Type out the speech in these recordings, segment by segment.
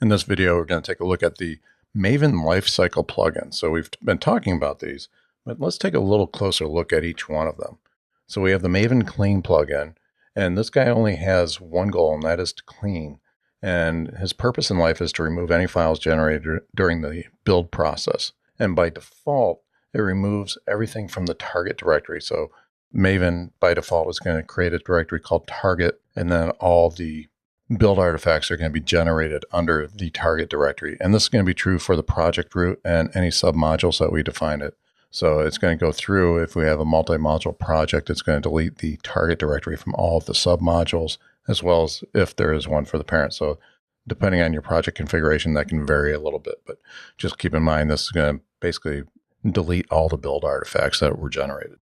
In this video, we're going to take a look at the Maven Lifecycle plugin. So we've been talking about these, but let's take a little closer look at each one of them. So we have the Maven Clean plugin, and this guy only has one goal, and that is to clean. And his purpose in life is to remove any files generated during the build process. And by default, it removes everything from the target directory. So Maven, by default, is going to create a directory called target, and then all the build artifacts are going to be generated under the target directory. And this is going to be true for the project root and any submodules that we define it. So it's going to go through, if we have a multi-module project, it's going to delete the target directory from all of the submodules, as well as if there is one for the parent. So depending on your project configuration, that can vary a little bit, but just keep in mind, this is going to basically delete all the build artifacts that were generated.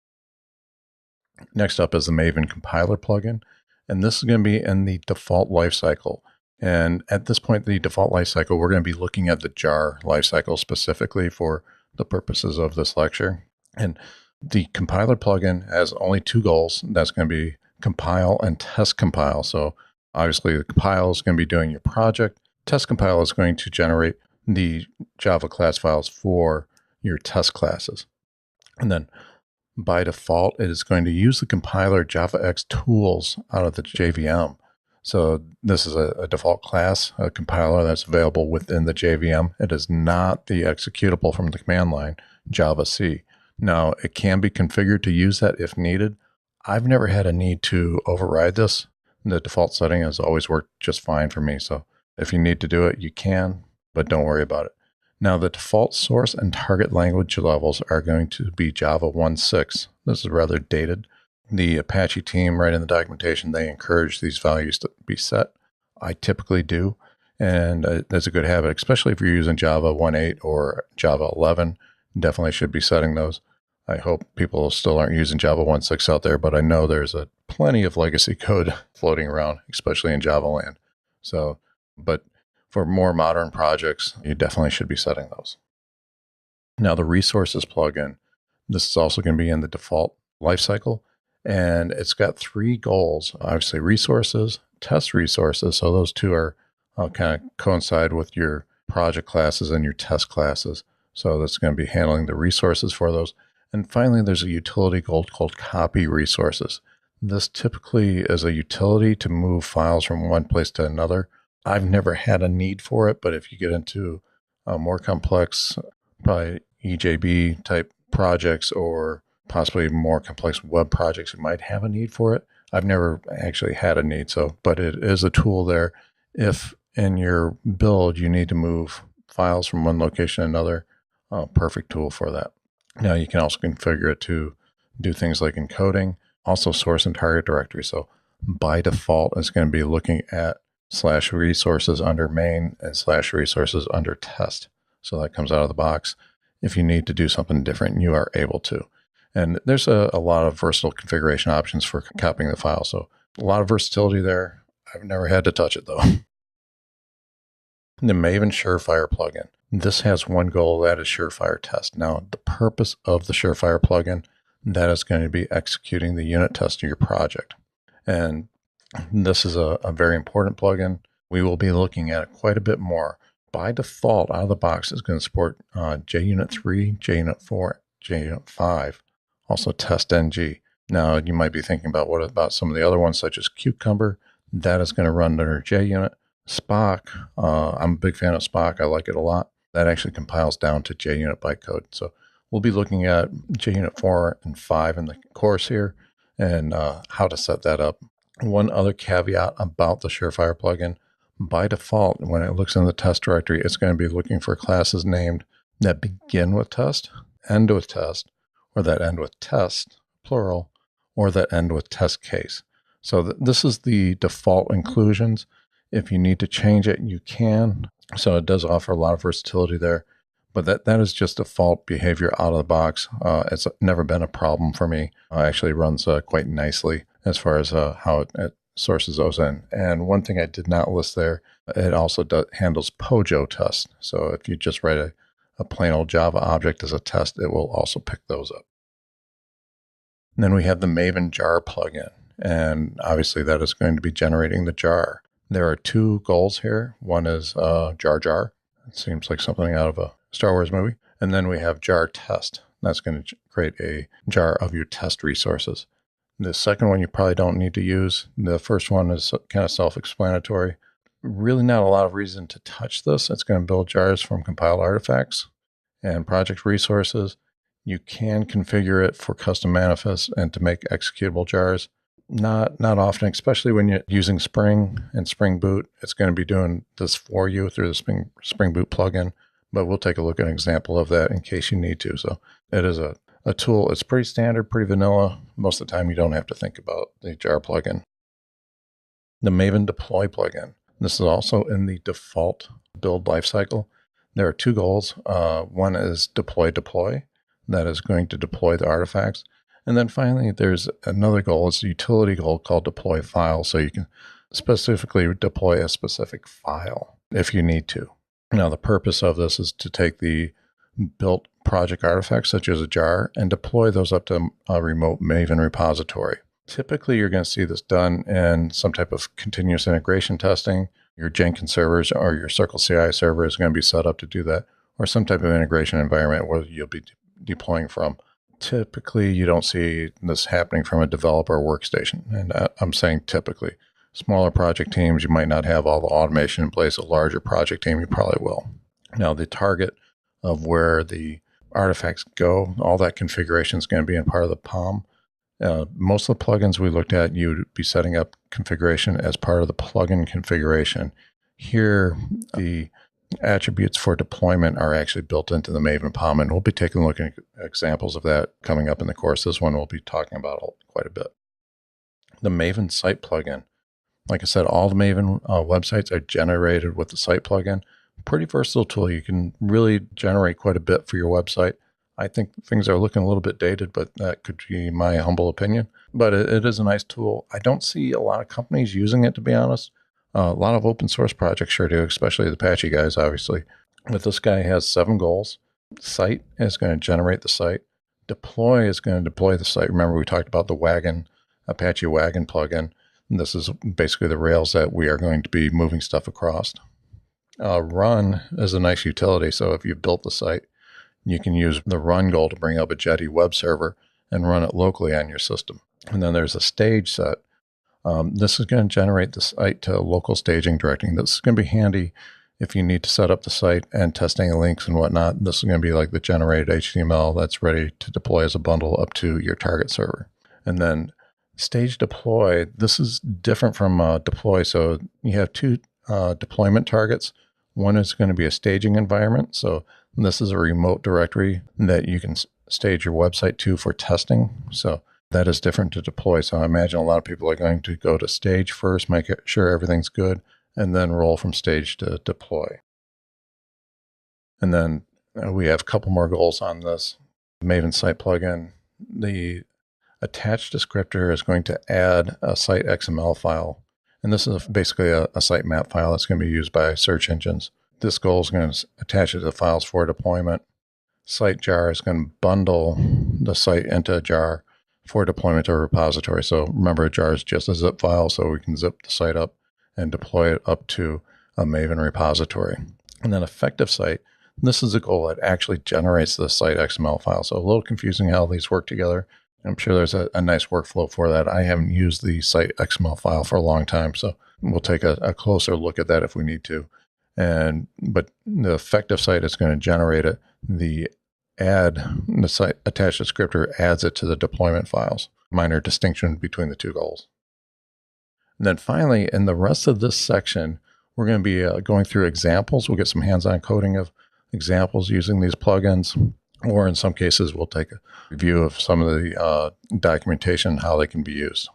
Next up is the Maven compiler plugin. And this is going to be in the default lifecycle. And at this point, the default lifecycle, we're going to be looking at the jar lifecycle specifically for the purposes of this lecture. And the compiler plugin has only two goals. That's going to be compile and test compile. So obviously the compile is going to be doing your project. Test compile is going to generate the Java class files for your test classes. And then by default, it is going to use the compiler JavaX tools out of the JVM. So this is a default class, a compiler that's available within the JVM. It is not the executable from the command line, Java-C. Now, it can be configured to use that if needed. I've never had a need to override this. The default setting has always worked just fine for me. So if you need to do it, you can, but don't worry about it. Now, the default source and target language levels are going to be Java 1.6. This is rather dated. The Apache team, right in the documentation, they encourage these values to be set. I typically do, and that's a good habit, especially if you're using Java 1.8 or Java 11. Definitely should be setting those. I hope people still aren't using Java 1.6 out there, but I know there's plenty of legacy code floating around, especially in Java land. So, but for more modern projects, you definitely should be setting those. Now, the resources plugin, this is also going to be in the default lifecycle, and it's got three goals. Obviously, resources, test resources. So those two are kind of coincide with your project classes and your test classes. So that's going to be handling the resources for those. And finally, there's a utility goal called copy resources. This typically is a utility to move files from one place to another. I've never had a need for it, but if you get into more complex, probably EJB type projects or possibly more complex web projects, you might have a need for it. I've never actually had a need, but it is a tool there. If in your build you need to move files from one location to another, perfect tool for that. Now you can also configure it to do things like encoding, also source and target directory. So by default, it's going to be looking at /resources under main and /resources under test. So that comes out of the box. If you need to do something different, you are able to. And there's a lot of versatile configuration options for copying the file. So a lot of versatility there. I've never had to touch it though. The Maven Surefire plugin. This has one goal, that is Surefire test. Now, the purpose of the Surefire plugin, that is going to be executing the unit test of your project. And this is a very important plugin. We will be looking at it quite a bit more. By default, out of the box, it's going to support JUnit 3, JUnit 4, JUnit 5, also TestNG. Now, you might be thinking about what about some of the other ones, such as Cucumber. That is going to run under JUnit. Spock, I'm a big fan of Spock. I like it a lot. That actually compiles down to JUnit bytecode. So we'll be looking at JUnit 4 and 5 in the course here and how to set that up. One other caveat about the Surefire plugin, by default, when it looks in the test directory, it's going to be looking for classes named that begin with test, end with test, or that end with test, plural, or that end with test case. So this is the default inclusions. If you need to change it, you can. So it does offer a lot of versatility there. But that is just default behavior out of the box. It's never been a problem for me. It actually runs quite nicely as far as how it sources those in. And one thing I did not list there, it also handles POJO tests. So if you just write a plain old Java object as a test, it will also pick those up. And then we have the Maven jar plugin. And obviously that is going to be generating the jar. There are two goals here. One is jar jar. It seems like something out of a Star Wars movie. And then we have jar test. That's going to create a jar of your test resources. The second one you probably don't need to use. The first one is kind of self-explanatory. Really not a lot of reason to touch this. It's going to build jars from compiled artifacts and project resources. You can configure it for custom manifests and to make executable jars. Not often, especially when you're using Spring and Spring Boot. It's going to be doing this for you through the Spring Boot plugin, but we'll take a look at an example of that in case you need to. So it is a tool. It's pretty standard, pretty vanilla. Most of the time, you don't have to think about the jar plugin. The Maven deploy plugin. This is also in the default build lifecycle. There are two goals. One is deploy. That is going to deploy the artifacts. And then finally, there's another goal. It's a utility goal called deploy file. So you can specifically deploy a specific file if you need to. Now, the purpose of this is to take the built project artifacts, such as a jar, and deploy those up to a remote Maven repository. Typically, you're going to see this done in some type of continuous integration testing. Your Jenkins servers or your Circle CI server is going to be set up to do that, or some type of integration environment where you'll be deploying from. Typically, you don't see this happening from a developer workstation. And I'm saying typically. Smaller project teams, you might not have all the automation in place. A larger project team, you probably will. Now, the target of where the artifacts go, all that configuration is going to be in part of the POM. Most of the plugins we looked at, you'd be setting up configuration as part of the plugin configuration. Here, the attributes for deployment are actually built into the Maven POM, and we'll be taking a look at examples of that coming up in the course. This one we'll be talking about quite a bit. The Maven site plugin. Like I said, all the Maven websites are generated with the site plugin. Pretty versatile tool. You can really generate quite a bit for your website. I think things are looking a little bit dated, but that could be my humble opinion. But it is a nice tool. I don't see a lot of companies using it, to be honest. A lot of open source projects sure do, especially the Apache guys, obviously. But this guy has 7 goals. Site is going to generate the site. Deploy is going to deploy the site. Remember, we talked about the Wagon, Apache Wagon plugin. And this is basically the Rails that we are going to be moving stuff across. Run is a nice utility. So if you built the site, you can use the run goal to bring up a Jetty web server and run it locally on your system. And then there's a stage set. This is going to generate the site to local staging directing. This is going to be handy if you need to set up the site and test any links and whatnot. This is going to be like the generated HTML that's ready to deploy as a bundle up to your target server. And then stage deploy, this is different from deploy. So you have 2 deployment targets. One is going to be a staging environment. So this is a remote directory that you can stage your website to for testing. So that is different to deploy. So I imagine a lot of people are going to go to stage first, make sure everything's good, and then roll from stage to deploy. And then we have a couple more goals on this Maven site plugin. The attached descriptor is going to add a site XML file. And this is basically a site map file that's going to be used by search engines. This goal is going to attach it to the files for deployment. Site jar is going to bundle the site into a jar for deployment to a repository. So remember, a jar is just a zip file, so we can zip the site up and deploy it up to a Maven repository. And then effective site, this is a goal that actually generates the site XML file. So a little confusing how these work together. I'm sure there's a nice workflow for that. I haven't used the site XML file for a long time, so we'll take a closer look at that if we need to. But the effective site is going to generate it. The site attached descriptor adds it to the deployment files. Minor distinction between the 2 goals. And then finally, in the rest of this section, we're going to be going through examples. We'll get some hands-on coding of examples using these plugins. Or in some cases, we'll take a review of some of the documentation, how they can be used.